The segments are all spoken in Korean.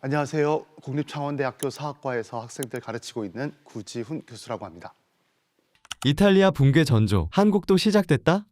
안녕하세요. 국립창원대학교 사학과에서 학생들 가르치고 있는 구지훈 교수라고 합니다. 이탈리아 붕괴 전조, 한국도 시작됐다?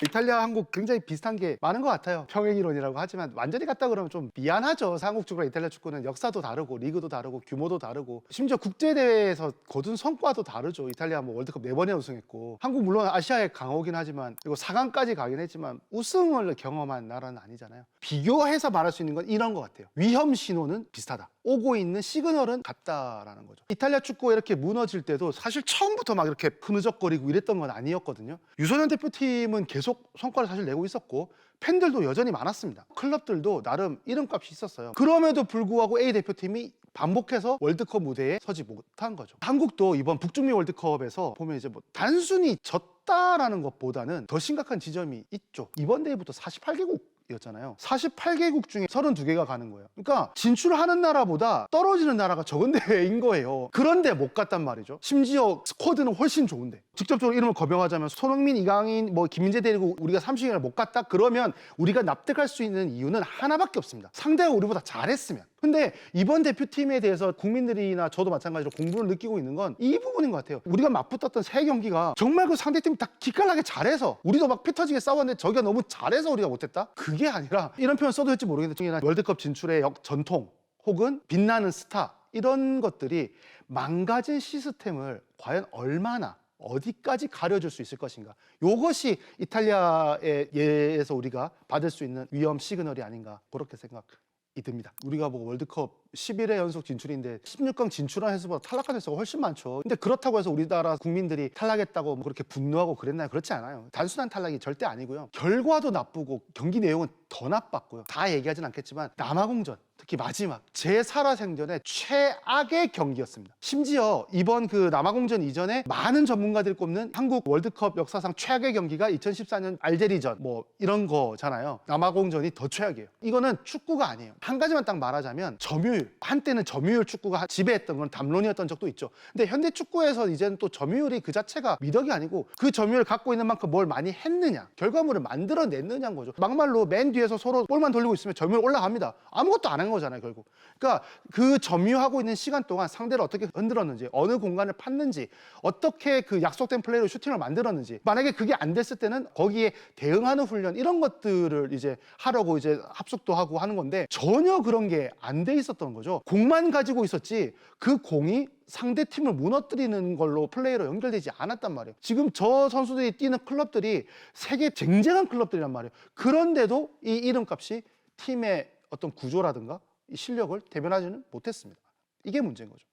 이탈리아, 한국 굉장히 비슷한 게 많은 것 같아요. 평행이론이라고 하지만 완전히 같다 그러면 좀 미안하죠. 한국 축구랑 이탈리아 축구는 역사도 다르고 리그도 다르고 규모도 다르고 심지어 국제대회에서 거둔 성과도 다르죠. 이탈리아 뭐 월드컵 4번이나 우승했고, 한국 물론 아시아에 강호긴 하지만 그리고 4강까지 가긴 했지만 우승을 경험한 나라는 아니잖아요. 비교해서 말할 수 있는 건 이런 것 같아요. 위험 신호는 비슷하다. 오고 있는 시그널은 같다라는 거죠. 이탈리아 축구가 이렇게 무너질 때도 사실 처음부터 막 이렇게 흐느적거리고 이랬던 건 아니었거든요. 유소년 대표팀은 계속 성과를 사실 내고 있었고 팬들도 여전히 많았습니다. 클럽들도 나름 이름값이 있었어요. 그럼에도 불구하고 A 대표팀이 반복해서 월드컵 무대에 서지 못한 거죠. 한국도 이번 북중미 월드컵에서 보면 이제 뭐 단순히 졌다라는 것보다는 더 심각한 지점이 있죠. 이번 대회부터 48개국 였잖아요. 48개국 중에 32개가 가는 거예요. 그러니까 진출하는 나라보다 떨어지는 나라가 적은 대회인 거예요. 그런데 못 갔단 말이죠. 심지어 스쿼드는 훨씬 좋은데. 직접적으로 이름을 거명하자면 손흥민, 이강인, 김민재 데리고 우리가 3승이나 못 갔다? 그러면 우리가 납득할 수 있는 이유는 하나밖에 없습니다. 상대가 우리보다 잘했으면. 근데 이번 대표팀에 대해서 국민들이나 저도 마찬가지로 공분을 느끼고 있는 건 이 부분인 것 같아요. 우리가 맞붙었던 3경기가 정말 그 상대팀이 다 기깔나게 잘해서 우리도 막 피 터지게 싸웠는데 저기가 너무 잘해서 우리가 못했다? 그게 아니라, 이런 표현 써도 될지 모르겠는데 월드컵 진출의 전통 혹은 빛나는 스타, 이런 것들이 망가진 시스템을 과연 얼마나 어디까지 가려줄 수 있을 것인가. 이것이 이탈리아의 예에서 우리가 받을 수 있는 위험 시그널이 아닌가, 그렇게 생각이 듭니다. 우리가 월드컵 11회 연속 진출인데 16강 진출한 횟수보다 탈락한 횟수가 훨씬 많죠. 근데 그렇다고 해서 우리나라 국민들이 탈락했다고 그렇게 분노하고 그랬나요? 그렇지 않아요. 단순한 탈락이 절대 아니고요. 결과도 나쁘고 경기 내용은 더 나빴고요. 다 얘기하진 않겠지만 남아공전, 특히 마지막 제 살아생전에 최악의 경기였습니다. 심지어 이번 그 남아공전 이전에 많은 전문가들이 꼽는 한국 월드컵 역사상 최악의 경기가 2014년 알제리전 이런 거잖아요. 남아공전이 더 최악이에요. 이거는 축구가 아니에요. 한 가지만 딱 말하자면 점유율. 한때는 점유율 축구가 지배했던 건 담론이었던 적도 있죠. 근데 현대 축구에서 이제는 또 점유율이 그 자체가 미덕이 아니고 그 점유율을 갖고 있는 만큼 뭘 많이 했느냐, 결과물을 만들어냈느냐인 거죠. 막말로 맨 뒤에서 서로 볼만 돌리고 있으면 점유율 올라갑니다. 아무것도 안 한 거잖아요, 결국. 그러니까 그 점유하고 있는 시간 동안 상대를 어떻게 흔들었는지, 어느 공간을 팠는지, 어떻게 그 약속된 플레이로 슈팅을 만들었는지, 만약에 그게 안 됐을 때는 거기에 대응하는 훈련, 이런 것들을 이제 하려고 이제 합숙도 하고 하는 건데 전혀 그런 게 안 돼 있었던 거죠. 공만 가지고 있었지 그 공이 상대 팀을 무너뜨리는 걸로 플레이로 연결되지 않았단 말이에요. 지금 저 선수들이 뛰는 클럽들이 세계 쟁쟁한 클럽들이란 말이에요. 그런데도 이 이름값이 팀의 어떤 구조라든가 이 실력을 대변하지는 못했습니다. 이게 문제인 거죠.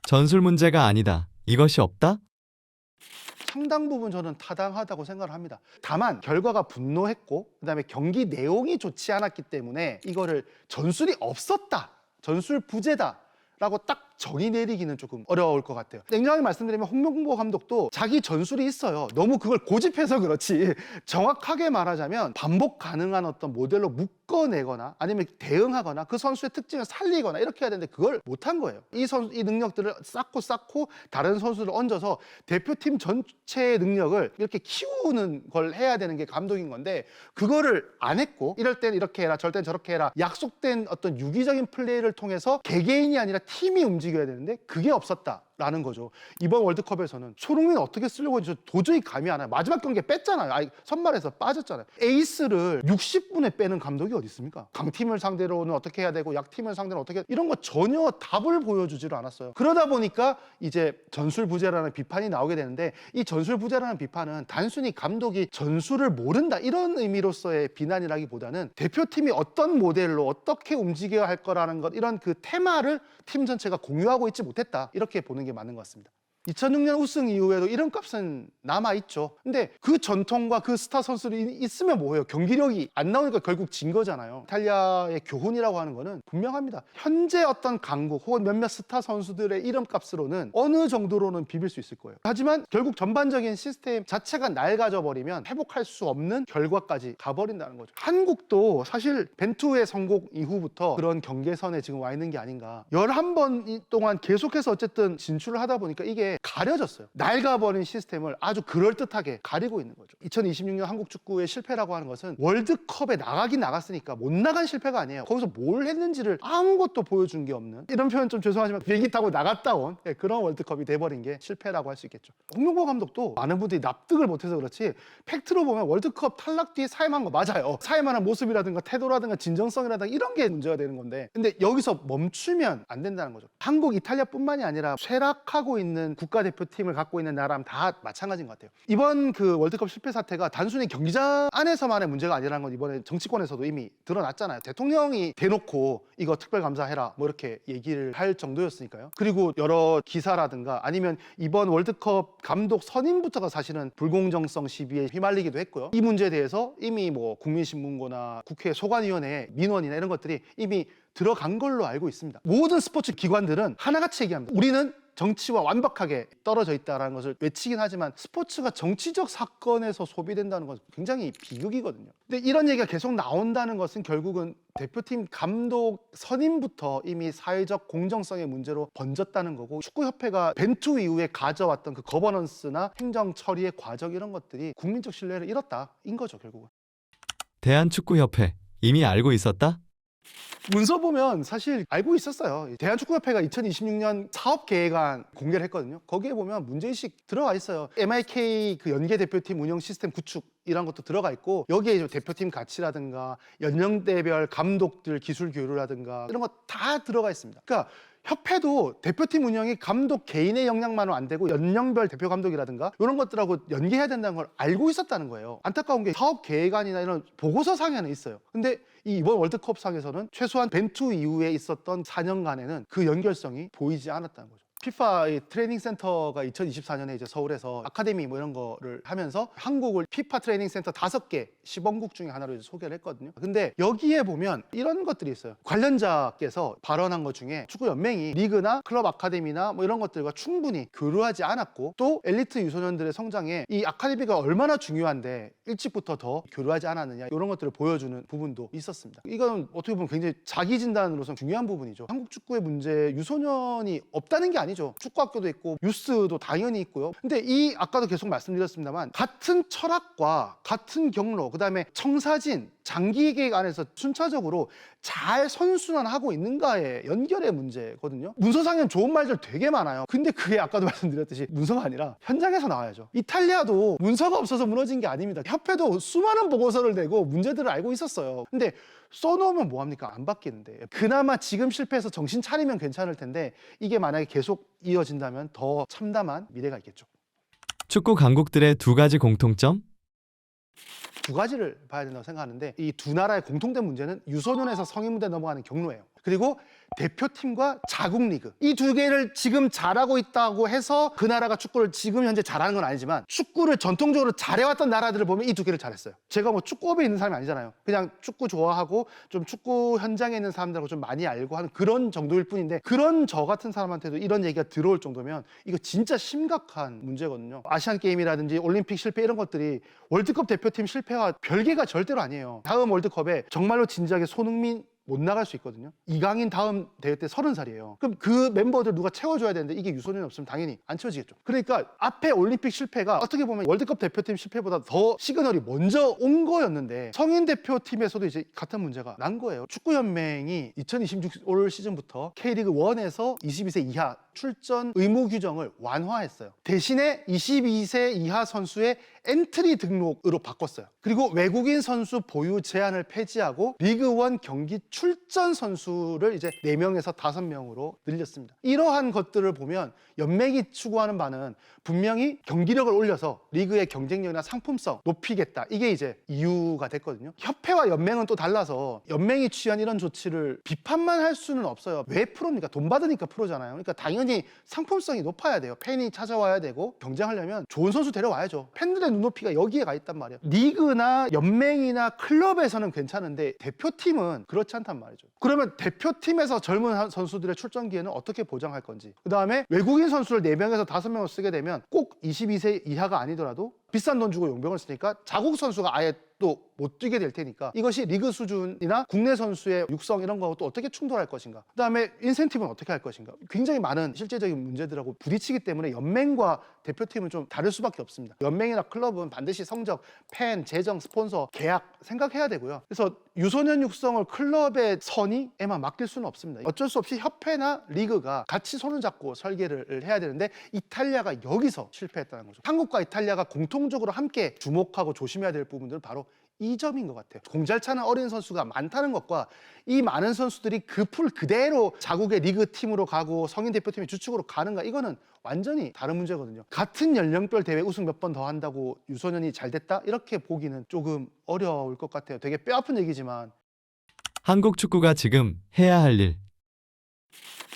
전술 문제가 아니다. 이것이 없다? 상당 부분 저는 타당하다고 생각을 합니다. 다만 결과가 분노했고 그다음에 경기 내용이 좋지 않았기 때문에 이거를 전술이 없었다, 전술 부재다 라고 딱 정의 내리기는 조금 어려울 것 같아요. 냉정하게 말씀드리면 홍명보 감독도 자기 전술이 있어요. 너무 그걸 고집해서 그렇지, 정확하게 말하자면 반복 가능한 어떤 모델로 묶어내거나 아니면 대응하거나 그 선수의 특징을 살리거나 이렇게 해야 되는데 그걸 못한 거예요. 이 능력들을 쌓고 다른 선수를 얹어서 대표팀 전체의 능력을 이렇게 키우는 걸 해야 되는 게 감독인 건데 그거를 안 했고, 이럴 땐 이렇게 해라, 저럴 땐 저렇게 해라, 약속된 어떤 유기적인 플레이를 통해서 개개인이 아니라 팀이 움직여야 되는데 그게 없었다라는 거죠. 이번 월드컵에서는 손흥민 어떻게 쓰려고 했는지 도저히 감이 안 와요. 마지막 경기에 뺐잖아요. 선발에서 빠졌잖아요. 에이스를 60분에 빼는 감독이 어디 있습니까? 강팀을 상대로는 어떻게 해야 되고 약팀을 상대로 어떻게, 이런 거 전혀 답을 보여주지를 않았어요. 그러다 보니까 이제 전술 부재라는 비판이 나오게 되는데, 이 전술 부재라는 비판은 단순히 감독이 전술을 모른다 이런 의미로서의 비난이라기보다는 대표팀이 어떤 모델로 어떻게 움직여야 할 거라는 것, 이런 그 테마를 팀 전체가 공유하고 있지 못했다, 이렇게 보는 게 맞는 것 같습니다. 2006년 우승 이후에도 이름값은 남아있죠. 근데 그 전통과 그 스타 선수들이 있으면 뭐예요? 경기력이 안 나오니까 결국 진 거잖아요. 이탈리아의 교훈이라고 하는 거는 분명합니다. 현재 어떤 강국 혹은 몇몇 스타 선수들의 이름값으로는 어느 정도로는 비빌 수 있을 거예요. 하지만 결국 전반적인 시스템 자체가 낡아져 버리면 회복할 수 없는 결과까지 가버린다는 거죠. 한국도 사실 벤투의 성공 이후부터 그런 경계선에 지금 와 있는 게 아닌가. 11번 동안 계속해서 어쨌든 진출을 하다 보니까 이게 이게 가려졌어요. 낡아버린 시스템을 아주 그럴듯하게 가리고 있는 거죠. 2026년 한국 축구의 실패라고 하는 것은 월드컵에 나가긴 나갔으니까 못 나간 실패가 아니에요. 거기서 뭘 했는지를 아무것도 보여준 게 없는, 이런 표현 좀 죄송하지만 비행기 타고 나갔다 온 그런 월드컵이 돼버린 게 실패라고 할 수 있겠죠. 홍명보 감독도 많은 분들이 납득을 못해서 그렇지 팩트로 보면 월드컵 탈락 뒤에 사임한 거 맞아요. 사임하는 모습이라든가 태도라든가 진정성이라든가 이런 게 문제가 되는 건데, 근데 여기서 멈추면 안 된다는 거죠. 한국, 이탈리아뿐만이 아니라 쇠락하고 있는 국가대표팀을 갖고 있는 나라면 다 마찬가지인 것 같아요. 이번 그 월드컵 실패 사태가 단순히 경기장 안에서만의 문제가 아니라는 건 이번에 정치권에서도 이미 드러났잖아요. 대통령이 대놓고 이거 특별감사해라 뭐 이렇게 얘기를 할 정도였으니까요. 그리고 여러 기사라든가 아니면 이번 월드컵 감독 선임부터가 사실은 불공정성 시비에 휘말리기도 했고요. 이 문제에 대해서 이미 뭐 국민신문고나 국회 소관위원회 민원이나 이런 것들이 이미 들어간 걸로 알고 있습니다. 모든 스포츠 기관들은 하나같이 얘기합니다. 우리는 정치와 완벽하게 떨어져 있다는 것을 외치긴 하지만 스포츠가 정치적 사건에서 소비된다는 것은 굉장히 비극이거든요. 근데 이런 얘기가 계속 나온다는 것은 결국은 대표팀 감독 선임부터 이미 사회적 공정성의 문제로 번졌다는 거고, 축구협회가 벤투 이후에 가져왔던 그 거버넌스나 행정 처리의 과정 이런 것들이 국민적 신뢰를 잃었다인 거죠, 결국은. 대한축구협회 이미 알고 있었다? 문서 보면 사실 알고 있었어요. 대한축구협회가 2026년 사업계획안 공개를 했거든요. 거기에 보면 문제의식 들어가 있어요. MIK 그 연계 대표팀 운영 시스템 구축 이런 것도 들어가 있고, 여기에 이제 대표팀 가치라든가 연령대별 감독들 기술 교류라든가 이런 거 다 들어가 있습니다. 그러니까 협회도 대표팀 운영이 감독 개인의 역량만으로 안 되고 연령별 대표 감독이라든가 이런 것들하고 연계해야 된다는 걸 알고 있었다는 거예요. 안타까운 게 사업 계획안이나 이런 보고서 상에는 있어요. 근데 이번 월드컵 상에서는 최소한 벤투 이후에 있었던 4년간에는 그 연결성이 보이지 않았다는 거죠. 피파의 트레이닝 센터가 2024년에 이제 서울에서 아카데미 뭐 이런 거를 하면서 한국을 피파 트레이닝 센터 5개 시범국 중에 하나로 이제 소개를 했거든요. 근데 여기에 보면 이런 것들이 있어요. 관련자께서 발언한 것 중에 축구 연맹이 리그나 클럽 아카데미나 뭐 이런 것들과 충분히 교류하지 않았고, 또 엘리트 유소년들의 성장에 이 아카데미가 얼마나 중요한데 일찍부터 더 교류하지 않았느냐, 이런 것들을 보여주는 부분도 있었습니다. 이건 어떻게 보면 굉장히 자기 진단으로서 중요한 부분이죠. 한국 축구의 문제, 유소년이 없다는 게 아니죠. 축구학교도 있고 유스도 당연히 있고요. 근데 이 아까도 계속 말씀드렸습니다만 같은 철학과 같은 경로, 그다음에 청사진 장기 계획 안에서 순차적으로 잘 선순환하고 있는가의 연결의 문제거든요. 문서상에는 좋은 말들 되게 많아요. 근데 그게 아까도 말씀드렸듯이 문서가 아니라 현장에서 나와야죠. 이탈리아도 문서가 없어서 무너진 게 아닙니다. 협회도 수많은 보고서를 내고 문제들을 알고 있었어요. 근데 써놓으면 뭐합니까? 안 바뀌는데. 그나마 지금 실패해서 정신 차리면 괜찮을 텐데 이게 만약에 계속 이어진다면 더 참담한 미래가 있겠죠. 축구 강국들의 두 가지 공통점? 두 가지를 봐야 된다고 생각하는데, 이 두 나라의 공통된 문제는 유소년에서 성인 무대 넘어가는 경로예요. 그리고 대표팀과 자국 리그, 이 두 개를 지금 잘하고 있다고 해서 그 나라가 축구를 지금 현재 잘하는 건 아니지만 축구를 전통적으로 잘해왔던 나라들을 보면 이 두 개를 잘했어요. 제가 뭐 축구업에 있는 사람이 아니잖아요. 그냥 축구 좋아하고 좀 축구 현장에 있는 사람들하고 좀 많이 알고 하는 그런 정도일 뿐인데, 그런 저 같은 사람한테도 이런 얘기가 들어올 정도면 이거 진짜 심각한 문제거든요. 아시안 게임이라든지 올림픽 실패 이런 것들이 월드컵 대표팀 실패와 별개가 절대로 아니에요. 다음 월드컵에 정말로 진지하게 손흥민 못 나갈 수 있거든요. 이강인 다음 대회 때 30살이에요. 그럼 그 멤버들 누가 채워줘야 되는데 이게 유소년이 없으면 당연히 안 채워지겠죠. 그러니까 앞에 올림픽 실패가 어떻게 보면 월드컵 대표팀 실패보다 더 시그널이 먼저 온 거였는데, 성인 대표팀에서도 이제 같은 문제가 난 거예요. 축구연맹이 2026 올 시즌부터 K리그 1에서 22세 이하 출전 의무 규정을 완화했어요. 대신에 22세 이하 선수의 엔트리 등록으로 바꿨어요. 그리고 외국인 선수 보유 제한을 폐지하고 리그1 경기 출전 선수를 이제 4명에서 5명으로 늘렸습니다. 이러한 것들을 보면 연맹이 추구하는 바는 분명히 경기력을 올려서 리그의 경쟁력이나 상품성 높이겠다, 이게 이제 이유가 됐거든요. 협회와 연맹은 또 달라서 연맹이 취한 이런 조치를 비판만 할 수는 없어요. 왜 프로입니까? 돈 받으니까 프로잖아요. 그러니까 당연히 상품성이 높아야 돼요. 팬이 찾아와야 되고, 경쟁하려면 좋은 선수 데려와야죠. 팬들의 눈높이가 여기에 가 있단 말이에요. 리그나 연맹이나 클럽에서는 괜찮은데 대표팀은 그렇지 않단 말이죠. 그러면 대표팀에서 젊은 선수들의 출전 기회는 어떻게 보장할 건지, 그 다음에 외국인 선수를 4명에서 5명을 쓰게 되면 꼭 22세 이하가 아니더라도 비싼 돈 주고 용병을 쓰니까 자국 선수가 아예 또 못 뛰게 될 테니까 이것이 리그 수준이나 국내 선수의 육성 이런 거하고 또 어떻게 충돌할 것인가, 그다음에 인센티브는 어떻게 할 것인가, 굉장히 많은 실제적인 문제들하고 부딪히기 때문에 연맹과 대표팀은 좀 다를 수밖에 없습니다. 연맹이나 클럽은 반드시 성적, 팬, 재정, 스폰서, 계약 생각해야 되고요. 그래서 유소년 육성을 클럽의 선의에만 맡길 수는 없습니다. 어쩔 수 없이 협회나 리그가 같이 손을 잡고 설계를 해야 되는데 이탈리아가 여기서 실패했다는 거죠. 한국과 이탈리아가 공통적으로 함께 주목하고 조심해야 될 부분들은 바로 이 점인 것 같아요. 공 잘 차는 어린 선수가 많다는 것과 이 많은 선수들이 그 풀 그대로 자국의 리그 팀으로 가고 성인 대표팀의 주축으로 가는가, 이거는 완전히 다른 문제거든요. 같은 연령별 대회 우승 몇 번 더 한다고 유소년이 잘 됐다? 이렇게 보기는 조금 어려울 것 같아요. 되게 뼈아픈 얘기지만 한국 축구가 지금 해야 할 일.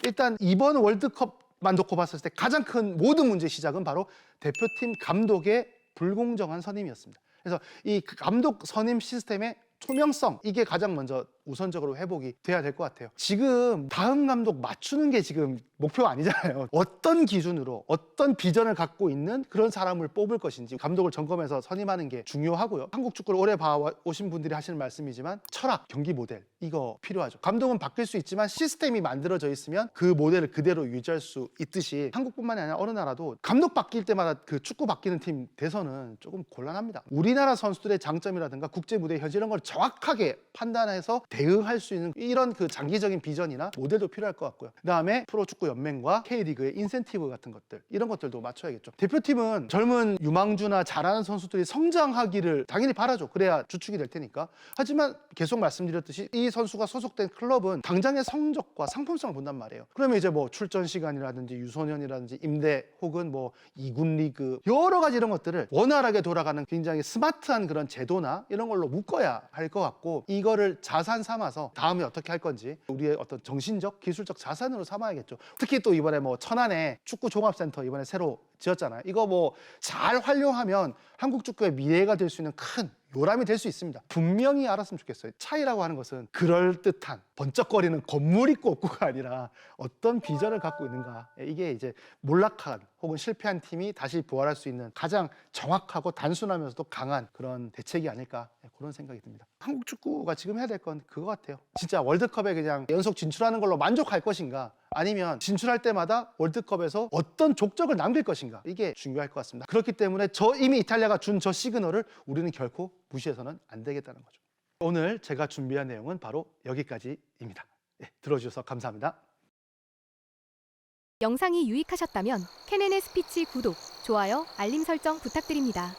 일단 이번 월드컵만 놓고 봤을 때 가장 큰 모든 문제의 시작은 바로 대표팀 감독의 불공정한 선임이었습니다. 그래서 이 감독 선임 시스템의 투명성, 이게 가장 먼저 우선적으로 회복이 돼야 될 것 같아요. 지금 다음 감독 맞추는 게 지금 목표가 아니잖아요. 어떤 기준으로 어떤 비전을 갖고 있는 그런 사람을 뽑을 것인지 감독을 점검해서 선임하는 게 중요하고요. 한국 축구를 오래 봐오신 분들이 하시는 말씀이지만 철학, 경기 모델, 이거 필요하죠. 감독은 바뀔 수 있지만 시스템이 만들어져 있으면 그 모델을 그대로 유지할 수 있듯이 한국뿐만이 아니라 어느 나라도 감독 바뀔 때마다 그 축구 바뀌는 팀 대선은 조금 곤란합니다. 우리나라 선수들의 장점이라든가 국제 무대 현실 이런 걸 정확하게 판단해서 대응할 수 있는 이런 그 장기적인 비전이나 모델도 필요할 것 같고요. 그다음에 프로축구 연맹과 K리그의 인센티브 같은 것들, 이런 것들도 맞춰야겠죠. 대표팀은 젊은 유망주나 잘하는 선수들이 성장하기를 당연히 바라죠. 그래야 주축이 될 테니까. 하지만 계속 말씀드렸듯이 이 선수가 소속된 클럽은 당장의 성적과 상품성을 본단 말이에요. 그러면 이제 뭐 출전 시간이라든지 유소년이라든지 임대 혹은 뭐 2군 리그 여러 가지 이런 것들을 원활하게 돌아가는 굉장히 스마트한 그런 제도나 이런 걸로 묶어야 할 것 같고, 이거를 자산 삼아서 다음에 어떻게 할 건지 우리의 어떤 정신적, 기술적 자산으로 삼아야겠죠. 특히 또 이번에 뭐 천안에 축구 종합센터 이번에 새로 지었잖아요. 이거 뭐 잘 활용하면 한국 축구의 미래가 될 수 있는 큰 요람이 될 수 있습니다. 분명히 알았으면 좋겠어요. 차이라고 하는 것은 그럴듯한 번쩍거리는 건물 있고 없고가 아니라 어떤 비전을 갖고 있는가, 이게 이제 몰락한 혹은 실패한 팀이 다시 부활할 수 있는 가장 정확하고 단순하면서도 강한 그런 대책이 아닐까, 그런 생각이 듭니다. 한국 축구가 지금 해야 될 건 그거 같아요. 진짜 월드컵에 그냥 연속 진출하는 걸로 만족할 것인가, 아니면 진출할 때마다 월드컵에서 어떤 족적을 남길 것인가, 이게 중요할 것 같습니다. 그렇기 때문에 이미 이탈리아가 준 저 시그널을 우리는 결코 무시해서는 안 되겠다는 거죠. 오늘 제가 준비한 내용은 바로 여기까지입니다. 네, 들어주셔서 감사합니다. 영상이 유익하셨다면 KNN 스피치 구독, 좋아요, 알림 설정 부탁드립니다.